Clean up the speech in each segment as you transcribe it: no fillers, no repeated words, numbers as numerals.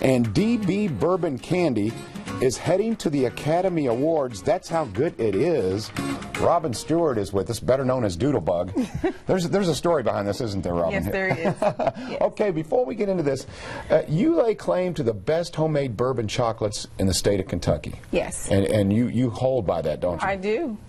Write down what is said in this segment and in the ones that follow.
And DB Bourbon Candy is heading to the Academy Awards. That's how good it is. Robin Stewart is with us, better known as Doodlebug. There's a story behind this, isn't there, Robin? Yes, there is. Yes. Okay, before we get into this, you lay claim to the best homemade bourbon chocolates in the state of Kentucky. Yes. And you hold by that, don't you?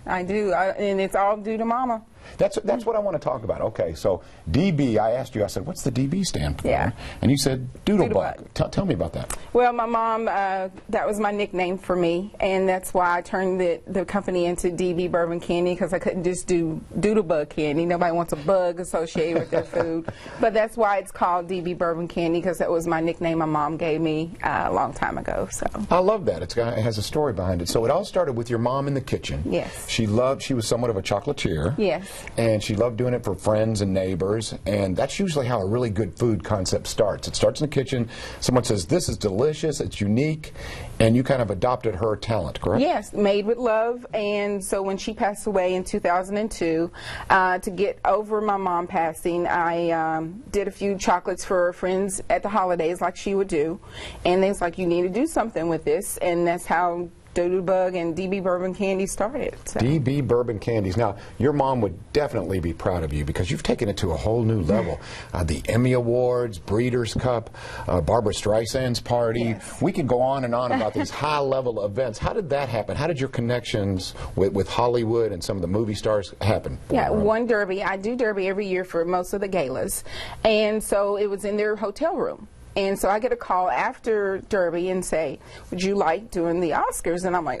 I do. And it's all due to Mama. That's what I want to talk about. Okay, so DB, I asked you, I said, what's the DB stand for? Yeah. And you said Doodlebug. Tell me about that. Well, my mom, that was my nickname for me, and that's why I turned the company into DB Bourbon Candy, because I couldn't just do Doodlebug candy. Nobody wants a bug associated with their food. But that's why it's called DB Bourbon Candy, because that was my nickname my mom gave me a long time ago. So I love that. It has a story behind it. So it all started with your mom in the kitchen. Yes. She was somewhat of a chocolatier. Yes. And she loved doing it for friends and neighbors, and that's usually how a really good food concept starts. It starts in the kitchen. Someone says, this is delicious, it's unique, and you kind of adopted her talent, correct? Yes, made with love. And so when she passed away in 2002, to get over my mom passing, I did a few chocolates for friends at the holidays like she would do, and they was like, you need to do something with this, and that's how Doodlebug and DB Bourbon Candy started. So. DB Bourbon Candies. Now, your mom would definitely be proud of you because you've taken it to a whole new level. The Emmy Awards, Breeders' Cup, Barbara Streisand's party. Yes. We could go on and on about these high-level events. How did that happen? How did your connections with Hollywood and some of the movie stars happen? Yeah, one Derby. I do Derby every year for most of the galas. And so it was in their hotel room. And so I get a call after Derby and say, would you like doing the Oscars? And I'm like,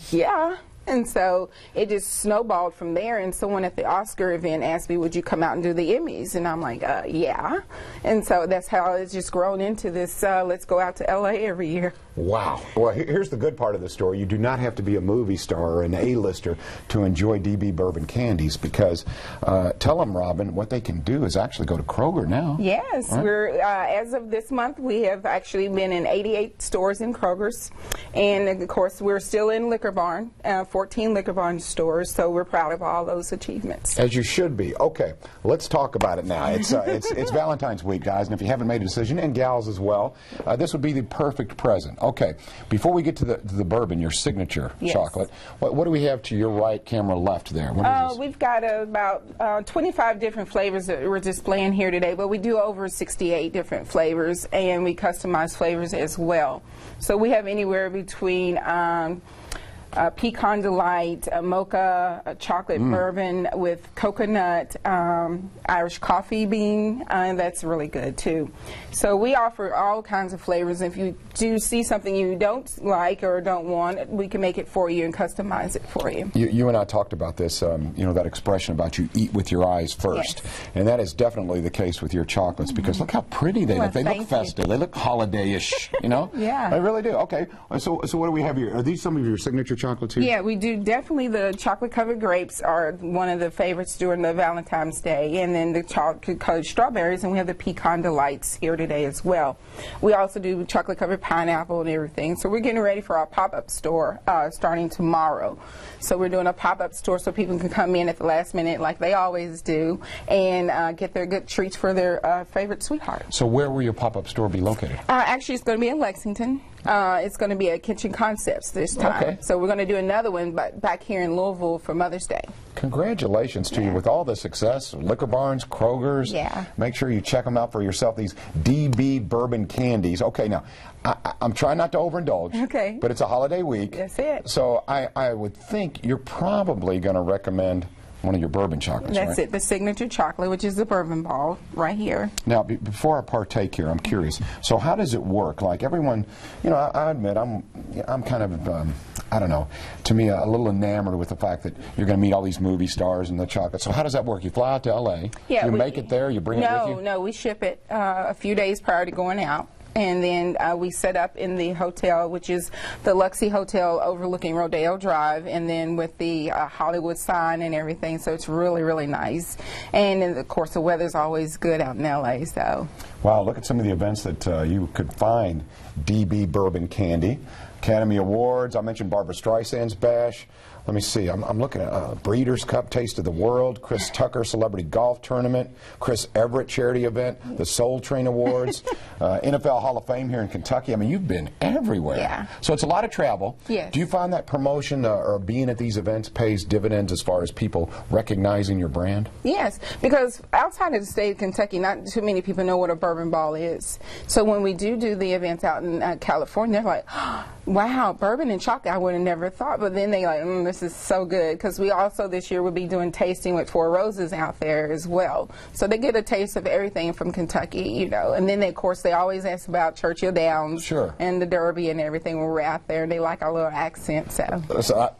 yeah. And so it just snowballed from there, and someone at the Oscar event asked me, would you come out and do the Emmys? And I'm like, yeah. And so that's how it's just grown into this, let's go out to LA every year. Wow. Well, here's the good part of the story. You do not have to be a movie star or an A-lister to enjoy DB Bourbon Candies, because tell them, Robin, what they can do is actually go to Kroger now. Yes. Right? We're as of this month, we have actually been in 88 stores in Kroger's. And, of course, we're still in Liquor Barn, 14 Liquor Barn stores, so we're proud of all those achievements. As you should be. Okay, let's talk about it now. It's Valentine's week, guys, and if you haven't made a decision, and gals as well, this would be the perfect present. Okay, before we get to the bourbon, your signature chocolate, what do we have to your right, camera left there? What is this? We've got about 25 different flavors that we're displaying here today, but we do over 68 different flavors, and we customize flavors as well. So we have anywhere between pecan delight, mocha, chocolate bourbon with coconut, Irish coffee bean, and that's really good too. So we offer all kinds of flavors. If you do see something you don't like or don't want, we can make it for you and customize it for you. You and I talked about this, you know, that expression about you eat with your eyes first. Yes. And that is definitely the case with your chocolates, because look how pretty they look. They look festive. They look holiday-ish, you know? Yeah. They really do. Okay. So what do we have here? Are these some of your signature chocolates here? Yeah, we do. Definitely the chocolate-covered grapes are one of the favorites during the Valentine's Day, and then the chocolate-covered strawberries, and we have the pecan delights here today as well. We also do chocolate-covered pineapple and everything. So we're getting ready for our pop-up store starting tomorrow. So we're doing a pop-up store so people can come in at the last minute like they always do and get their good treats for their favorite sweetheart. So where will your pop-up store be located? Actually, it's going to be in Lexington. It's going to be at Kitchen Concepts this time. Okay. So we're going to do another one back here in Louisville for Mother's Day. Congratulations to you with all the success. Liquor Barns, Kroger's. Yeah. Make sure you check them out for yourself, these DB Bourbon Candies. Okay, now, I'm trying not to overindulge. Okay. But it's a holiday week. That's it. So I would think you're probably going to recommend one of your bourbon chocolates, That's right? it, the signature chocolate, which is the bourbon ball right here. Now, before I partake here, I'm curious. So how does it work? Like everyone, you know, I admit I'm kind of, I don't know, to me a little enamored with the fact that you're going to meet all these movie stars and the chocolate. So how does that work? You fly out to L.A., Yeah, you make it there, you bring it with you? No, we ship it a few days prior to going out. And then we set up in the hotel, which is the Luxie Hotel overlooking Rodeo Drive, and then with the Hollywood sign and everything. So it's really, really nice. And of course, the weather's always good out in LA. So. Wow, look at some of the events that you could find DB Bourbon Candy. Academy Awards. I mentioned Barbara Streisand's bash. Let me see. I'm looking at Breeders' Cup, Taste of the World, Chris Tucker Celebrity Golf Tournament, Chris Everett Charity Event, the Soul Train Awards, NFL Hall of Fame here in Kentucky. I mean, you've been everywhere. Yeah. So it's a lot of travel. Yes. Do you find that promotion or being at these events pays dividends as far as people recognizing your brand? Yes, because outside of the state of Kentucky, not too many people know what a bourbon ball is. So when we do the events out in California, they're like, oh, wow, bourbon and chocolate, I would have never thought. But then they like, this is so good, because we also this year will be doing tasting with Four Roses out there as well. So they get a taste of everything from Kentucky, you know. And then they, of course, they always ask about Churchill Downs, sure, and the Derby and everything when we're out there. They like our little accent. So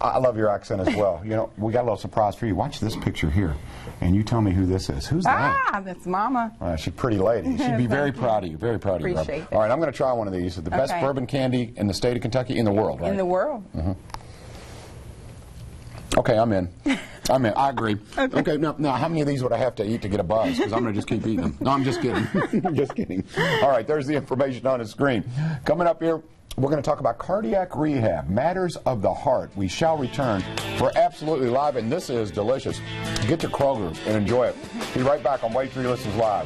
I love your accent as well. You know, we got a little surprise for you. Watch this picture here, and you tell me who this is. Who's that? Ah, that's Mama. She's a pretty lady. She'd be very proud of you. Very proud of you. Appreciate it. All right, I'm going to try one of these. The best bourbon candy in the state of Kentucky, in the world, right? In the world. Mm-hmm. Okay, I'm in. I'm in. I agree. Okay, now, how many of these would I have to eat to get a buzz? Because I'm going to just keep eating them. No, I'm just kidding. I'm just kidding. All right, there's the information on the screen. Coming up here, we're going to talk about cardiac rehab, matters of the heart. We shall return. We're absolutely live, and this is delicious. Get to Kroger and enjoy it. Be right back on Wave3 Listens Live.